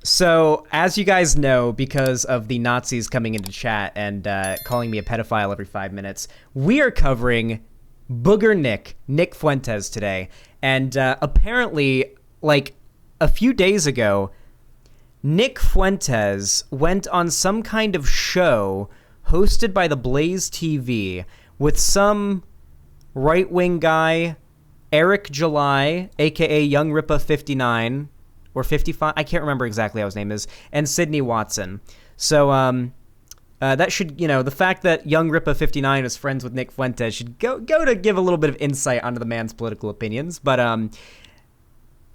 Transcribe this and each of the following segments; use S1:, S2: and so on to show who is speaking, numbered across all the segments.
S1: So, as you guys know, because of the Nazis coming into chat and calling me a pedophile every 5 minutes, we are covering Booger Nick Fuentes today. And apparently, like a few days ago, Nick Fuentes went on some kind of show hosted by the Blaze TV with some right-wing guy, Eric July, a.k.a. Young Rippa 59, or 55, I can't remember exactly how his name is, and Sydney Watson. So that should, the fact that Young Rippa 59 is friends with Nick Fuentes should go to give a little bit of insight onto the man's political opinions. But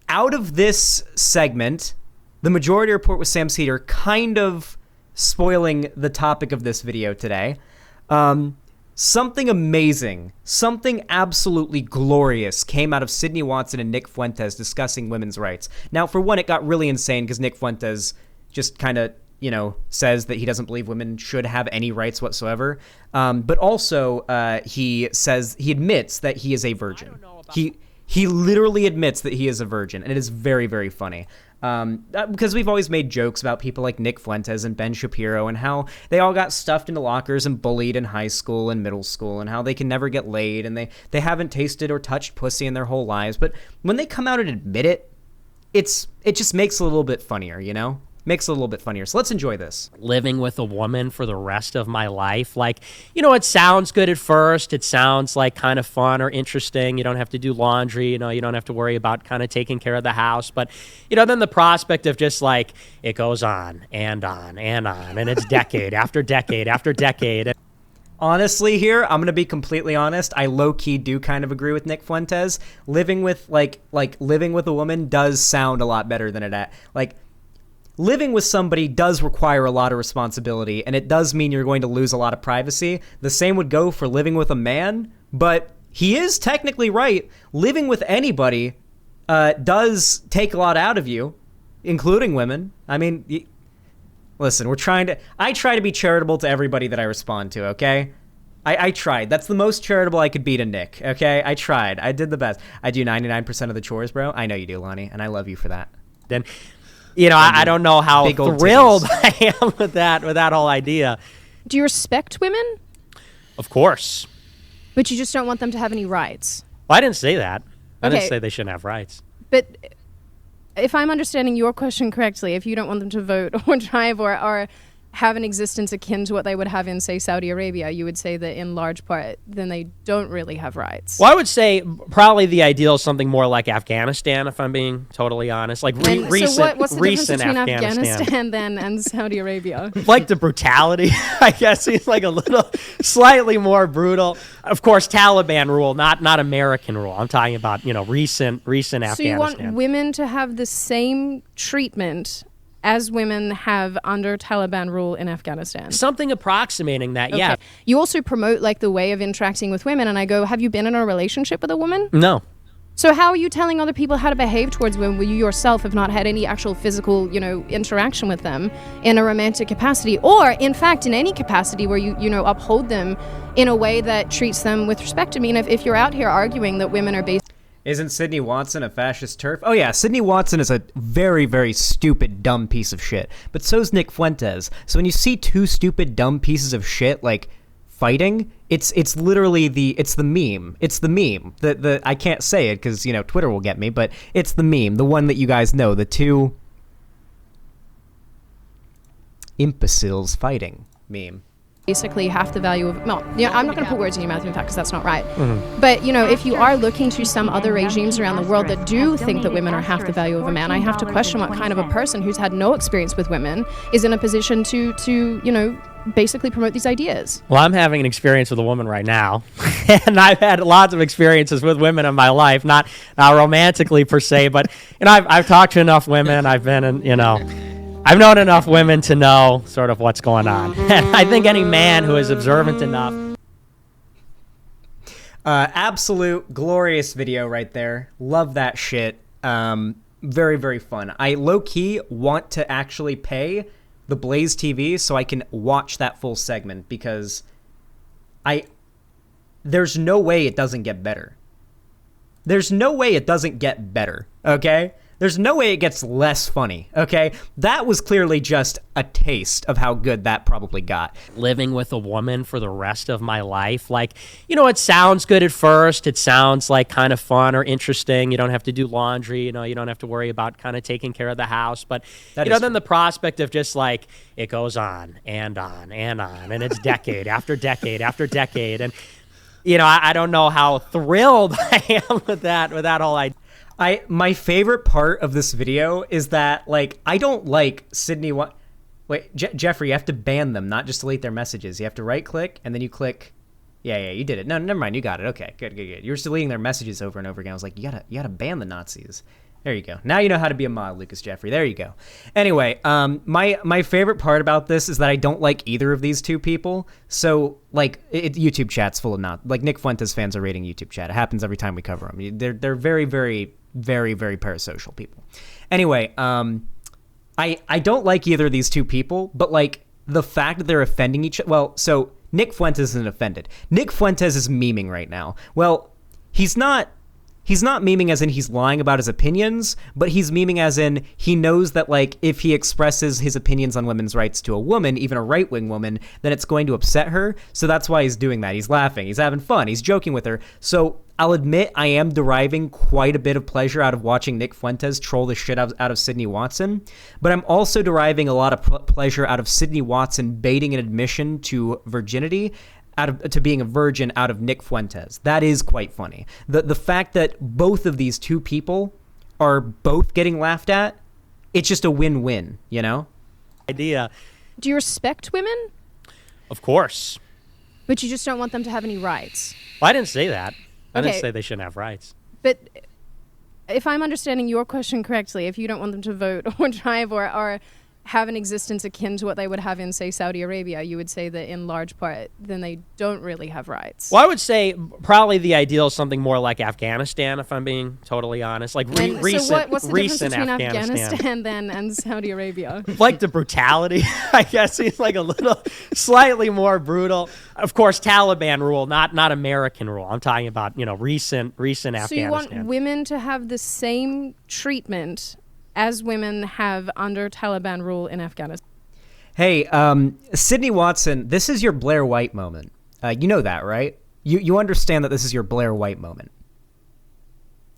S1: out of this segment, the Majority Report with Sam Cedar kind of spoiling the topic of this video today. Something amazing, something absolutely glorious came out of Sydney Watson and Nick Fuentes discussing women's rights. Now, for one, it got really insane because Nick Fuentes just kind of, says that he doesn't believe women should have any rights whatsoever. But also, he admits that he is a virgin. He literally admits that he is a virgin, and it is very, very funny. Because we've always made jokes about people like Nick Fuentes and Ben Shapiro and how they all got stuffed into lockers and bullied in high school and middle school and how they can never get laid and they haven't tasted or touched pussy in their whole lives. But when they come out and admit it, it just makes it a little bit funnier, Makes it a little bit funnier. So let's enjoy this.
S2: Living with a woman for the rest of my life. Like, it sounds good at first. It sounds like kind of fun or interesting. You don't have to do laundry. You don't have to worry about kind of taking care of the house. But, then the prospect of just like, it goes on and on and on. And it's decade after decade after decade.
S1: Honestly here, I'm going to be completely honest. I low-key do kind of agree with Nick Fuentes. Living with, living with a woman does sound a lot better than living with somebody does require a lot of responsibility, and it does mean you're going to lose a lot of privacy. The same would go for living with a man, but he is technically right. Living with anybody does take a lot out of you, including women. I mean, listen, I try to be charitable to everybody that I respond to, okay? I tried. That's the most charitable I could be to Nick, okay? I tried. I did the best. I do 99% of the chores, bro. I know you do, Lonnie, and I love you for that.
S2: Then... I don't know how thrilled I am with that whole idea.
S3: Do you respect women?
S2: Of course.
S3: But you just don't want them to have any rights?
S2: Well, I didn't say that. I didn't say they shouldn't have rights.
S3: But if I'm understanding your question correctly, if you don't want them to vote or drive or have an existence akin to what they would have in, say, Saudi Arabia, you would say that in large part, then they don't really have rights.
S2: Well, I would say probably the ideal is something more like Afghanistan, if I'm being totally honest. Like recent,
S3: so what's the difference between
S2: Afghanistan
S3: then and Saudi Arabia?
S2: Like the brutality, I guess. It's like a little slightly more brutal. Of course, Taliban rule, not American rule. I'm talking about, recent Afghanistan.
S3: So you want women to have the same treatment as women have under Taliban rule in Afghanistan?
S2: Something approximating that, yeah.
S3: Okay. You also promote the way of interacting with women, and I go, have you been in a relationship with a woman?
S2: No.
S3: So how are you telling other people how to behave towards women when you yourself have not had any actual physical, interaction with them in a romantic capacity, or in fact in any capacity where you uphold them in a way that treats them with respect? I mean, if you're out here arguing that women are based...
S1: Isn't Sydney Watson a fascist turf? Oh yeah, Sydney Watson is a very, very stupid, dumb piece of shit. But so's Nick Fuentes. So when you see two stupid, dumb pieces of shit, fighting, it's literally the meme. It's the meme. I can't say it because, Twitter will get me, but it's the meme. The one that you guys know. The two imbeciles fighting meme.
S3: Basically half the value of... No, I'm not going to put words in your mouth, in fact, because that's not right. Mm-hmm. But, if you are looking to some other regimes around the world that do think that women are half the value of a man, I have to question what kind of a person who's had no experience with women is in a position to basically promote these ideas.
S2: Well, I'm having an experience with a woman right now, and I've had lots of experiences with women in my life, not romantically per se, but, I've talked to enough women, I've been in, I've known enough women to know sort of what's going on. And I think any man who is observant enough...
S1: Absolute glorious video right there. Love that shit. Very, very fun. I low-key want to actually pay the Blaze TV so I can watch that full segment because there's no way it doesn't get better. There's no way it doesn't get better, okay? There's no way it gets less funny, okay? That was clearly just a taste of how good that probably got.
S2: Living with a woman for the rest of my life, like, it sounds good at first. It sounds like kind of fun or interesting. You don't have to do laundry. You don't have to worry about kind of taking care of the house. But, then the prospect of just like, it goes on and on and on, and it's decade after decade after decade. And, I don't know how thrilled I am with that whole idea.
S1: My favorite part of this video is that, like, I don't like Sydney. Wait, Jeffrey, you have to ban them, not just delete their messages. You have to right click and then you click. Yeah, you did it. No, never mind. You got it. Okay, good. You were deleting their messages over and over again. I was like, you gotta ban the Nazis. There you go. Now you know how to be a mod, Lucas Jeffrey. There you go. Anyway, my favorite part about this is that I don't like either of these two people. So, like, YouTube chat's full of like, Nick Fuentes fans are raiding YouTube chat. It happens every time we cover them. They're very, very, very, very parasocial people. Anyway, I don't like either of these two people, but, like, the fact that they're offending each other. Well, so Nick Fuentes isn't offended. Nick Fuentes is memeing right now. Well, he's not memeing as in he's lying about his opinions, but he's memeing as in he knows that, like, if he expresses his opinions on women's rights to a woman, even a right-wing woman, then it's going to upset her. So that's why he's doing that. He's laughing. He's having fun. He's joking with her. So I'll admit I am deriving quite a bit of pleasure out of watching Nick Fuentes troll the shit out of Sydney Watson, but I'm also deriving a lot of pleasure out of Sydney Watson baiting an admission to virginity to being a virgin out of Nick Fuentes. That is quite funny. The fact that both of these two people are both getting laughed at, it's just a win-win,
S2: Idea.
S3: Do you respect women?
S2: Of course.
S3: But you just don't want them to have any rights.
S2: Well, I didn't say that. I
S3: Okay.
S2: didn't say they shouldn't have rights.
S3: But if I'm understanding your question correctly, if you don't want them to vote or drive or have an existence akin to what they would have in, say, Saudi Arabia, you would say that in large part, then they don't really have rights.
S2: Well, I would say probably the ideal is something more like Afghanistan, if I'm being totally honest. Like recent,
S3: so what's the difference
S2: recent
S3: between Afghanistan then and Saudi Arabia?
S2: Like the brutality, I guess. He's like a little, slightly more brutal. Of course, Taliban rule, not American rule. I'm talking about, recent Afghanistan.
S3: So you want women to have the same treatment as women have under Taliban rule in Afghanistan?
S1: Hey, Sydney Watson, this is your Blair White moment. You know that, right? You understand that this is your Blair White moment.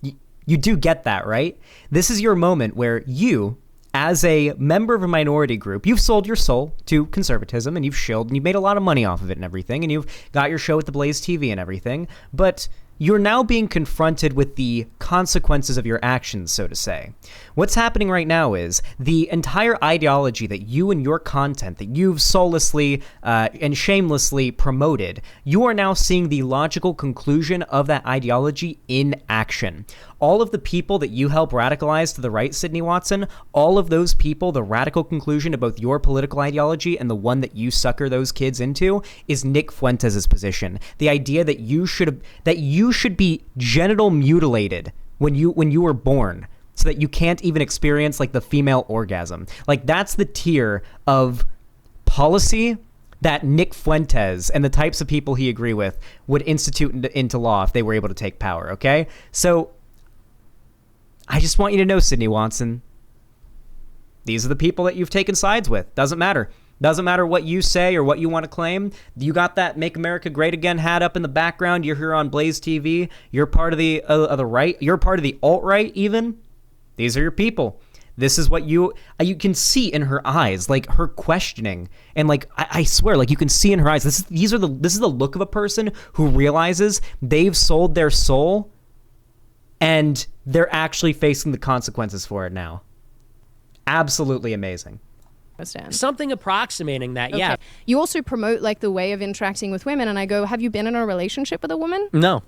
S1: You do get that, right? This is your moment where you, as a member of a minority group, you've sold your soul to conservatism and you've shilled and you've made a lot of money off of it and everything, and you've got your show at the Blaze TV and everything, but you're now being confronted with the consequences of your actions, so to say. What's happening right now is the entire ideology that you and your content that you've soullessly and shamelessly promoted, you are now seeing the logical conclusion of that ideology in action. All of the people that you help radicalize to the right, Sydney Watson, all of those people, the radical conclusion to both your political ideology and the one that you sucker those kids into is Nick Fuentes' position. The idea that you should be genital mutilated when you were born, so that you can't even experience, like, the female orgasm. Like, that's the tier of policy that Nick Fuentes and the types of people he agree with would institute into law if they were able to take power, okay? So I just want you to know, Sydney Watson, these are the people that you've taken sides with. Doesn't matter. Doesn't matter what you say or what you want to claim. You got that Make America Great Again hat up in the background. You're here on Blaze TV. You're part of the right. You're part of the alt-right even. These are your people. This is what you can see in her eyes, like her questioning. And like, I swear, like you can see in her eyes, this is the look of a person who realizes they've sold their soul and they're actually facing the consequences for it now. Absolutely amazing.
S2: Something approximating that, yeah.
S3: Okay. You also promote like the way of interacting with women, and I go, have you been in a relationship with a woman?
S2: No.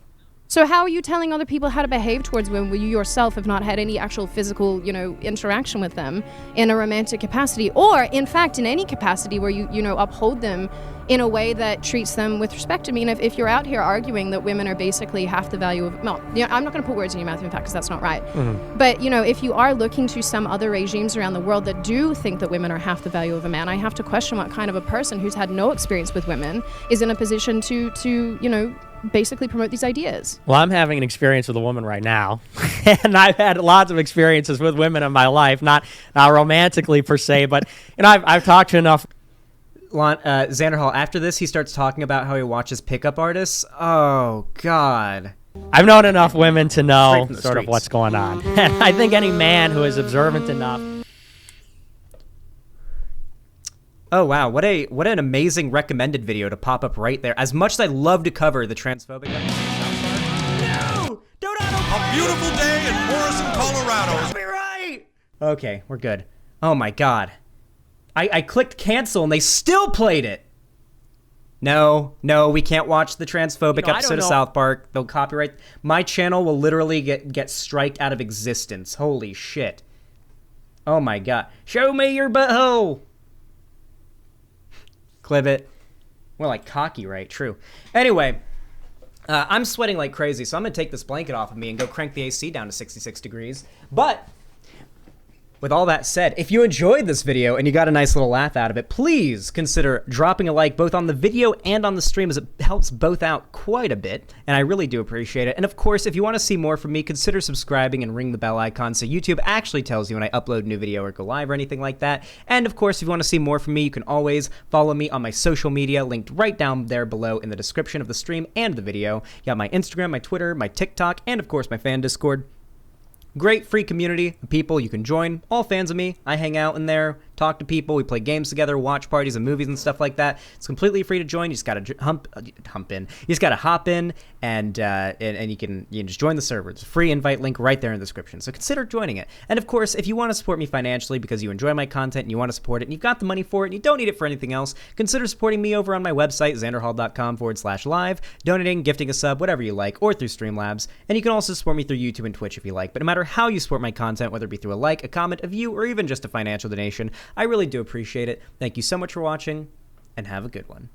S3: So how are you telling other people how to behave towards women when you yourself have not had any actual physical, interaction with them in a romantic capacity, or in fact in any capacity where you uphold them in a way that treats them with respect? I mean, if you're out here arguing that women are basically half the value of, well, I'm not going to put words in your mouth, in fact, because that's not right. Mm-hmm. But, if you are looking to some other regimes around the world that do think that women are half the value of a man, I have to question what kind of a person who's had no experience with women is in a position to basically promote these ideas.
S2: Well, I'm having an experience with a woman right now, and I've had lots of experiences with women in my life, not romantically per se, but I've talked to enough.
S1: Xander Hall, after this, he starts talking about how he watches pickup artists. Oh, God.
S2: I've known enough women to know sort of
S1: streets.
S2: what's going on. And I think any man who is observant enough.
S1: Oh, wow. What an amazing recommended video to pop up right there. As much as I love to cover the transphobic episode of South Park. No! Don't autoplay!
S4: A beautiful day in Morrison, Colorado.
S1: Copyright! Okay, we're good. Oh, my God. I clicked cancel and they still played it. No, we can't watch the transphobic episode of South Park. They'll copyright. My channel will literally get striked out of existence. Holy shit. Oh my God. Show me your butthole. Clip it. More like cocky, right? True. Anyway, I'm sweating like crazy, so I'm going to take this blanket off of me and go crank the AC down to 66 degrees. But with all that said, if you enjoyed this video and you got a nice little laugh out of it, please consider dropping a like both on the video and on the stream, as it helps both out quite a bit, and I really do appreciate it. And of course, if you want to see more from me, consider subscribing and ring the bell icon so YouTube actually tells you when I upload a new video or go live or anything like that. And of course, if you want to see more from me, you can always follow me on my social media, linked right down there below in the description of the stream and the video. You got my Instagram, my Twitter, my TikTok, and of course my fan Discord. Great free community of people you can join, all fans of me. I hang out in there, talk to people, we play games together, watch parties and movies and stuff like that. It's completely free to join. You just gotta hop in and you can just join the server. It's a free invite link right there in the description, so consider joining it. And of course, if you want to support me financially because you enjoy my content and you want to support it and you've got the money for it and you don't need it for anything else, consider supporting me over on my website, xanderhall.com/live, donating, gifting a sub, whatever you like, or through Streamlabs. And you can also support me through YouTube and Twitch if you like. But no matter how you support my content, whether it be through a like, a comment, a view, or even just a financial donation, I really do appreciate it. Thank you so much for watching, and have a good one.